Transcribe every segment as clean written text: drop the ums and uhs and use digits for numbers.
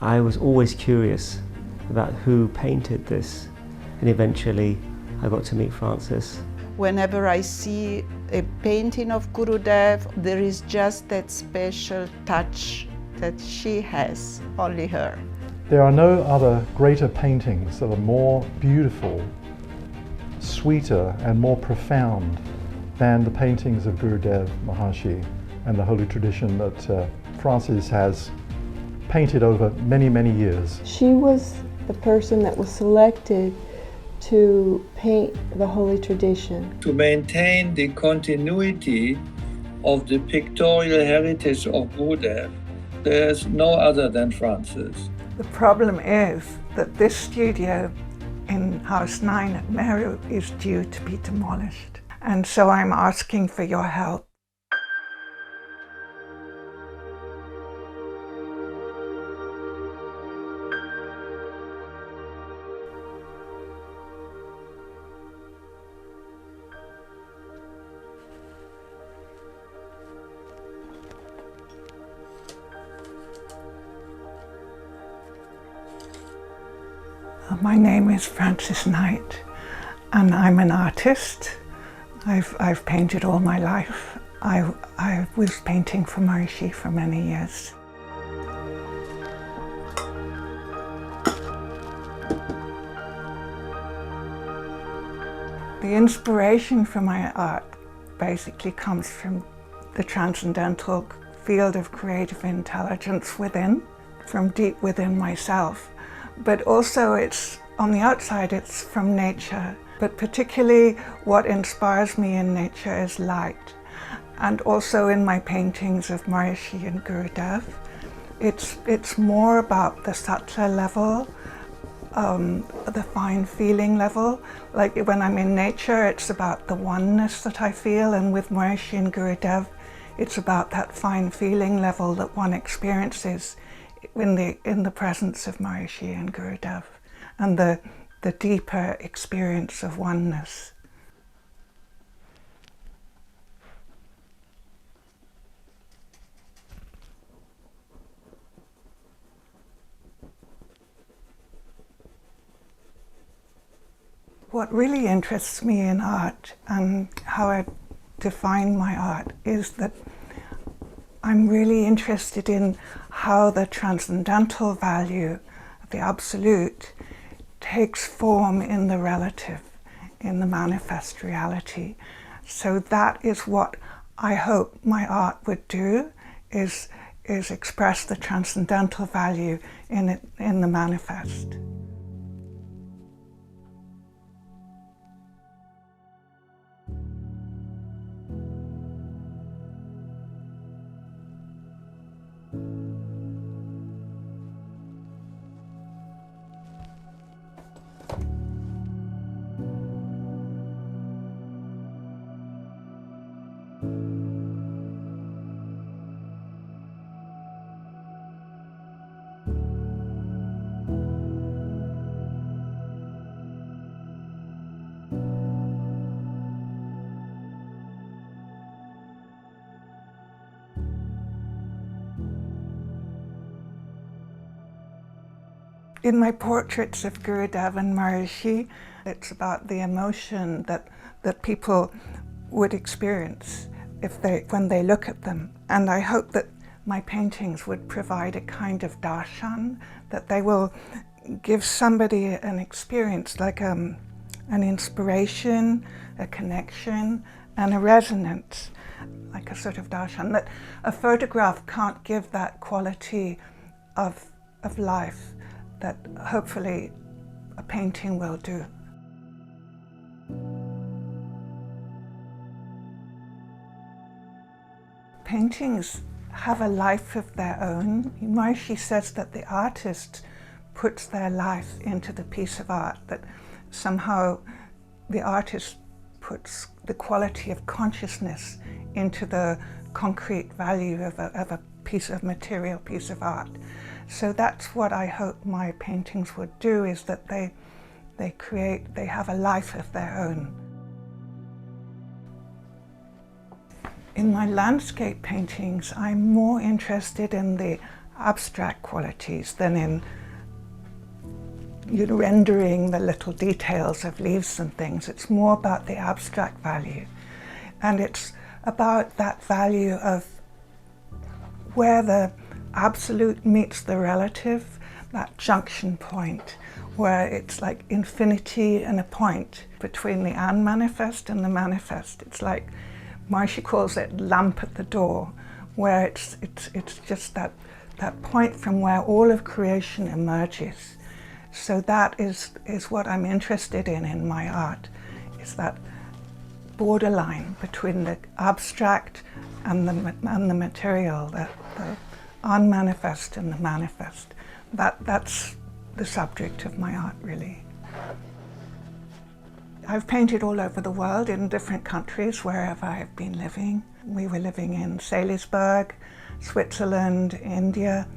I was always curious about who painted this, and eventually I got to meet Frances. Whenever I see a painting of Guru Dev, there is just that special touch that she has, only her. There are no other greater paintings that are more beautiful, sweeter and more profound than the paintings of Guru Dev Maharishi and the holy tradition that Frances has painted over many, many years. She was the person that was selected to paint the holy tradition. To maintain the continuity of the pictorial heritage of Guru Dev, there is no other than Frances. The problem is that this studio in House 9 at MERU is due to be demolished. And so I'm asking for your help. My name is Frances Knight, and I'm an artist. I've painted all my life. I was painting for Maharishi for many years. The inspiration for my art basically comes from the transcendental field of creative intelligence within, from deep within myself. But also it's, on the outside, it's from nature. But particularly what inspires me in nature is light. And also in my paintings of Maharishi and Guru Dev, it's more about the subtler level, the fine feeling level. Like when I'm in nature, it's about the oneness that I feel, and with Maharishi and Guru Dev, it's about that fine feeling level that one experiences in the presence of Maharishi and Guru Dev, and the deeper experience of oneness. What really interests me in art, and how I define my art, is that I'm really interested in how the transcendental value of the absolute takes form in the relative, in the manifest reality. So that is what I hope my art would do, is express the transcendental value in the manifest. In my portraits of Guru Dev and Maharishi, it's about the emotion that people would experience when they look at them. And I hope that my paintings would provide a kind of darshan, that they will give somebody an experience, like an inspiration, a connection, and a resonance, like a sort of darshan, that a photograph can't give that quality of life that hopefully a painting will do. Paintings have a life of their own. Maharishi says that the artist puts their life into the piece of art, that somehow the artist puts the quality of consciousness into the concrete value of a piece of material, piece of art. So that's what I hope my paintings would do, is that they have a life of their own. In my landscape paintings, I'm more interested in the abstract qualities than in rendering the little details of leaves and things. It's more about the abstract value. And it's about that value of where the absolute meets the relative, that junction point, where it's like infinity and a point between the unmanifest and the manifest. It's like, Maharishi calls it lamp at the door, where it's just that point from where all of creation emerges. So that is what I'm interested in my art, is that borderline between the abstract and the material, the unmanifest and the manifest. That's the subject of my art, really. I've painted all over the world in different countries, wherever I've been living. We were living in Salisbury, Switzerland, India,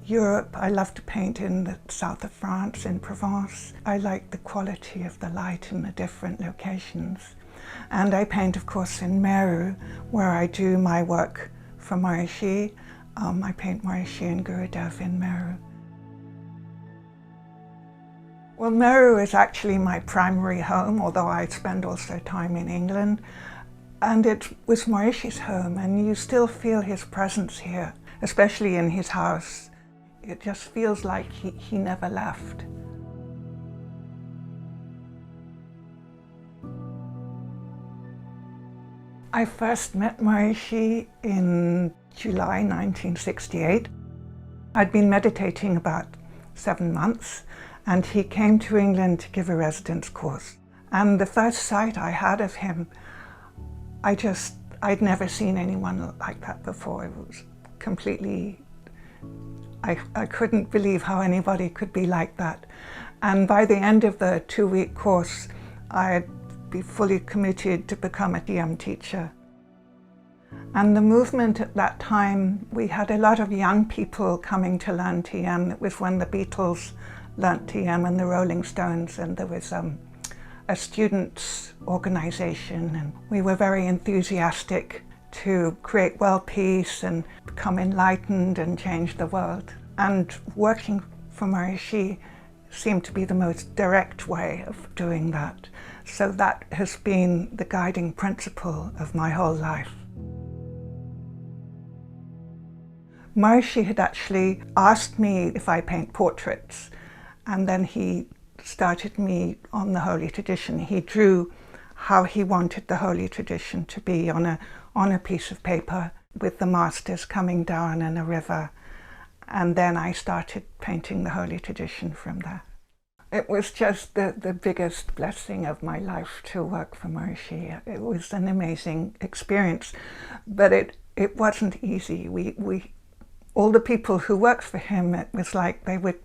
Europe. I love to paint in the south of France, in Provence. I like the quality of the light in the different locations. And I paint, of course, in MERU, where I do my work for Maharishi. I paint Maharishi and Guru Dev in MERU. Well, MERU is actually my primary home, although I spend also time in England. And it was Maharishi's home, and you still feel his presence here, especially in his house. It just feels like he never left. I first met Maharishi in July 1968. I'd been meditating about 7 months, and he came to England to give a residence course. And the first sight I had of him, I'd never seen anyone like that before. It was completely, I couldn't believe how anybody could be like that. And by the end of the 2-week course, I'd be fully committed to become a TM teacher. And the movement at that time, we had a lot of young people coming to learn TM. It was when the Beatles learnt TM and the Rolling Stones, and there was a students' organization, and we were very enthusiastic to create world peace and become enlightened and change the world. And working for Maharishi seemed to be the most direct way of doing that. So that has been the guiding principle of my whole life. Maharishi had actually asked me if I paint portraits, and then he started me on the holy tradition. He drew how he wanted the holy tradition to be on a piece of paper with the masters coming down in a river. And then I started painting the holy tradition from there. It was just the biggest blessing of my life to work for Maharishi. It was an amazing experience, but it wasn't easy. All the people who worked for him, it was like he would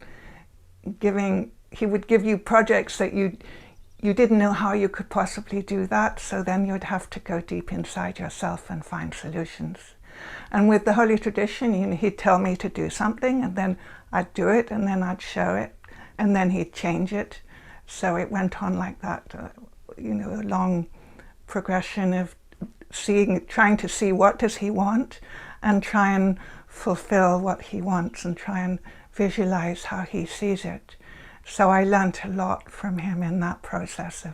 give you projects that you didn't know how you could possibly do that, so then you'd have to go deep inside yourself and find solutions. And with the holy tradition, he'd tell me to do something, and then I'd do it, and then I'd show it, and then he'd change it. So it went on like that, a long progression of trying to see what does he want, and try and fulfill what he wants, and try and visualize how he sees it. So I learned a lot from him in that process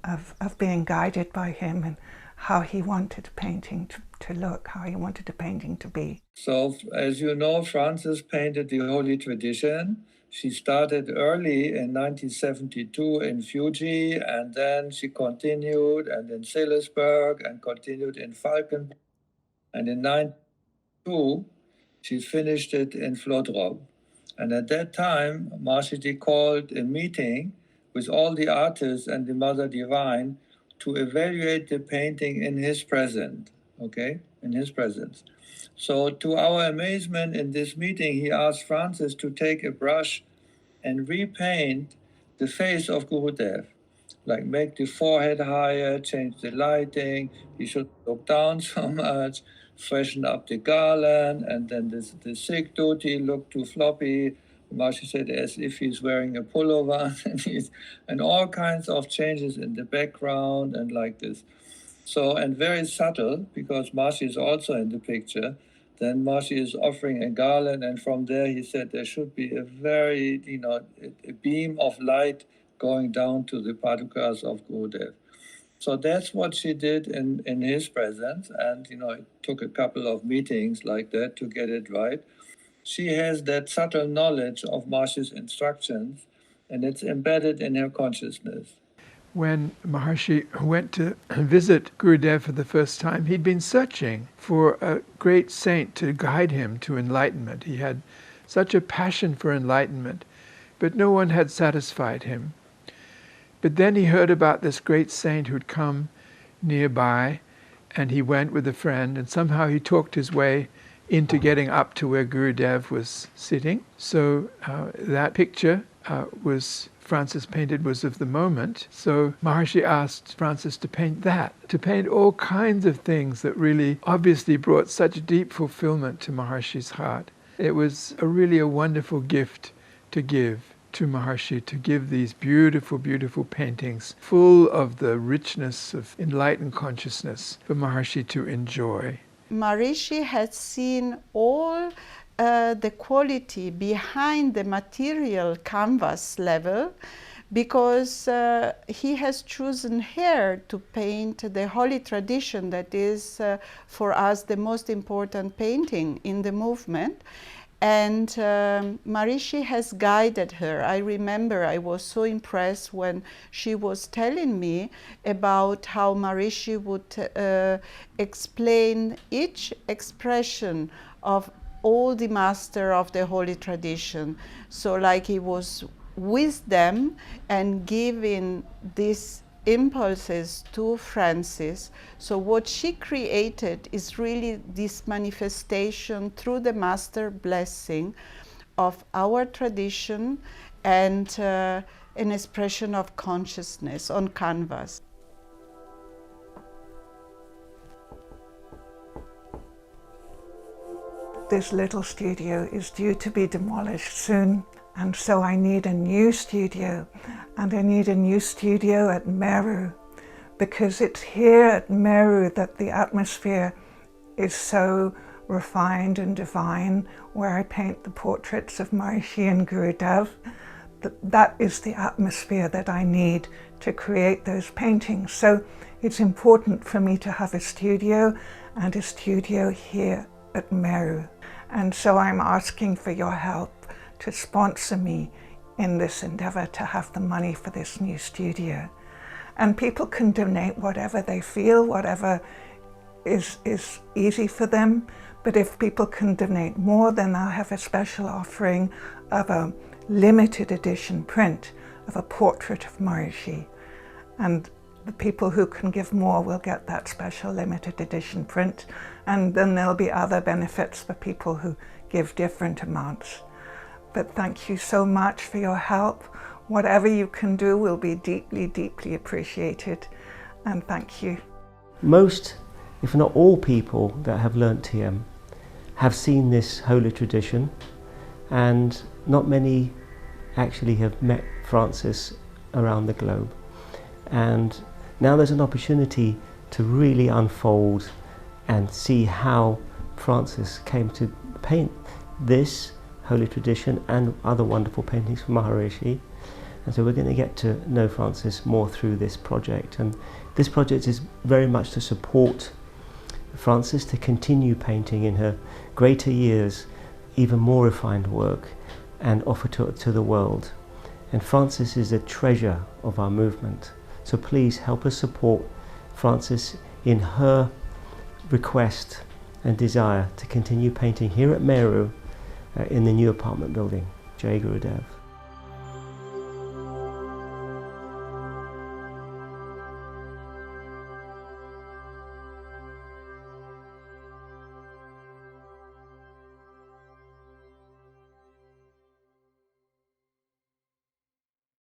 of being guided by him and how he wanted painting to look, how he wanted the painting to be. So, as you know, Frances painted the holy tradition. She started early in 1972 in Fuji, and then she continued, and in Salisbury, and continued in Falkenberg. And in 1992, she finished it in Vlodrop. And at that time, Maharishi called a meeting with all the artists and the Mother Divine to evaluate the painting in his presence, okay? In his presence. So to our amazement in this meeting, he asked Frances to take a brush and repaint the face of Guru Dev, like make the forehead higher, change the lighting, he should look down so much, freshen up the garland, and then the Sikh dhoti looked too floppy. Maharishi said as if he's wearing a pullover, and all kinds of changes in the background and like this. So, and very subtle, because Maharishi is also in the picture, Then Maharishi is offering a garland, and from there he said there should be a very, a beam of light going down to the padukas of Guru Dev. So that's what she did in his presence, and it took a couple of meetings like that to get it right. She has that subtle knowledge of Maharishi's instructions, and it's embedded in her consciousness. When Maharishi went to visit Guru Dev for the first time, he'd been searching for a great saint to guide him to enlightenment. He had such a passion for enlightenment, but no one had satisfied him. But then he heard about this great saint who'd come nearby, and he went with a friend, and somehow he talked his way into getting up to where Guru Dev was sitting. So that picture Francis painted was of the moment. So Maharishi asked Francis to paint that, to paint all kinds of things that really obviously brought such deep fulfillment to Maharishi's heart. It was really a wonderful gift to give to Maharishi, to give these beautiful, beautiful paintings full of the richness of enlightened consciousness for Maharishi to enjoy. Maharishi had seen all the quality behind the material canvas level, because he has chosen here to paint the holy tradition that is for us the most important painting in the movement. And Maharishi has guided her. I remember I was so impressed when she was telling me about how Maharishi would explain each expression of all the master of the holy tradition. So like he was with them and giving these impulses to Francis. So what she created is really this manifestation through the master blessing of our tradition and an expression of consciousness on canvas. This little studio is due to be demolished soon, and so I need a new studio, and I need a new studio at MERU, because it's here at MERU that the atmosphere is so refined and divine, where I paint the portraits of Maharishi and Guru Dev. That is the atmosphere that I need to create those paintings. So it's important for me to have a studio, and a studio here at MERU. And so I'm asking for your help to sponsor me in this endeavor to have the money for this new studio. And people can donate whatever they feel, whatever is easy for them. But if people can donate more, then I'll have a special offering of a limited edition print of a portrait of Maharishi. And the people who can give more will get that special limited edition print, and then there'll be other benefits for people who give different amounts. But thank you so much for your help. Whatever you can do will be deeply, deeply appreciated, and thank you. Most, if not all people that have learnt TM have seen this holy tradition, and not many actually have met Francis around the globe. And now there's an opportunity to really unfold and see how Francis came to paint this holy tradition and other wonderful paintings from Maharishi. And so we're going to get to know Francis more through this project. And this project is very much to support Francis to continue painting in her greater years even more refined work and offer to the world. And Francis is a treasure of our movement. So please help us support Francis in her request and desire to continue painting here at MERU in the new apartment building. Jai Guru Dev.